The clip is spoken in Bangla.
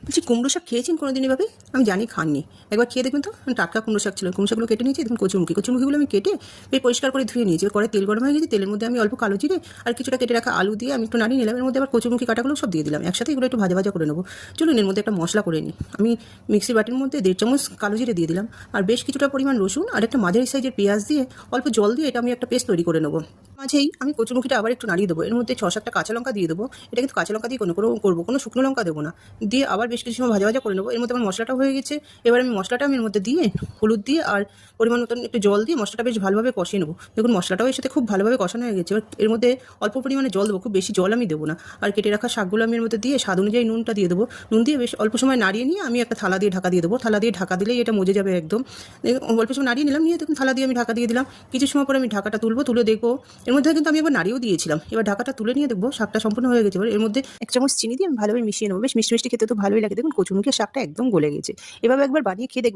বলছি কুমড়ো শাক খেয়েছেন কোনোদিন এভাবে? আমি জানি খাননি, একবার খেয়ে দেখবেন তো। টাটকা কুমড়ো শাক ছিল, কুমড়ো শাকগুলো কেটে নিয়েছি, দেখুন কচুরমুখিগুলো আমি কেটে পরিষ্কার করে ধুয়ে নিয়েছি। করে তেল গরম হয়ে গেছে, তেলের মধ্যে আমি অল্প কালো জিরে আর কিছুটা কেটে রাখা আলু দিয়ে আমি একটু নাড়িয়ে নিলাম। এর মধ্যে আবার কচুরমুখি কাটাগুলো সব দিয়ে দিলাম একসাথে, এগুলো একটু ভাজা ভাজা করে নেবো। চলুন এর মধ্যে একটা মশলা করে নিই। আমি মিক্সির বাটির মধ্যে 1.5 চামচ কালো জিরে দিয়ে দিলাম, আর বেশ কিছুটা পরিমাণ রসুন আর একটা মাঝারি সাইজের পেঁয়াজ দিয়ে অল্প জল দিয়ে এটা আমি একটা পেস্ট তৈরি করে নেবো। মাঝেই আমি কচুরমুখিটা আবার একটু নাড়িয়ে দেবো, এর মধ্যে 6-7টা কাঁচা লঙ্কা দিয়ে দেবো। এটা কিন্তু কাঁচা লঙ্কা দিয়ে করবো, কোনো শুকনো লঙ্কা দেবো না। দিয়ে আবার বেশ কিছু সময় ভাজা ভাজা করে নেবো। এর মধ্যে আমার মশলাটা হয়ে গেছে। এবার আমি মশলাটা এর মধ্যে দিয়ে হলুদ দিয়ে আর পরিমাণ মতন একটু জল দিয়ে মশলাটা বেশ ভালোভাবে কষিয়ে নেবো। দেখুন মশলাটাও এর সাথে খুব ভালোভাবে কষানো হয়ে গেছে। এবার এর মধ্যে অল্প পরিমাণে জল দেবো, খুব বেশি জল আমি দেবো না। আর কেটে রাখা শাকগুলো আমি এর মধ্যে দিয়ে স্বাদ অনুযায়ী নুনটা দিয়ে দেবো। নুন দিয়ে বেশ অল্প সময় নাড়িয়ে নিয়ে আমি একটা থালা দিয়ে ঢাকা দিয়ে দেবো। থালা দিয়ে ঢাকা দিলেই এটা মজে যাবে একদম। অল্প সময় নাড়িয়ে নিলাম, নিয়ে দেখুন থালা দিয়ে আমি ঢাকা দিয়ে দিলাম। কিছু সময় পরে আমি ঢাকাটা তুলে দেখবো এর মধ্যে কিন্তু আমি এবার নাড়িয়েও দিয়েছিলাম। এবার ঢাকাটা তুলে নিয়ে দেখবো শাকটা সম্পূর্ণ হয়ে গেছে। এবার এর মধ্যে 1 চামচ চিনি দিয়ে আমি ভালোভাবে মিশিয়ে নেবো। বেশ মিষ্টি মিষ্টি খেতে তো ভালোই লাগে। দেখুন কচুরমুখির শাকটা একদম গলে গেছে। এভাবে একবার বানিয়ে খেয়ে দেখবেন।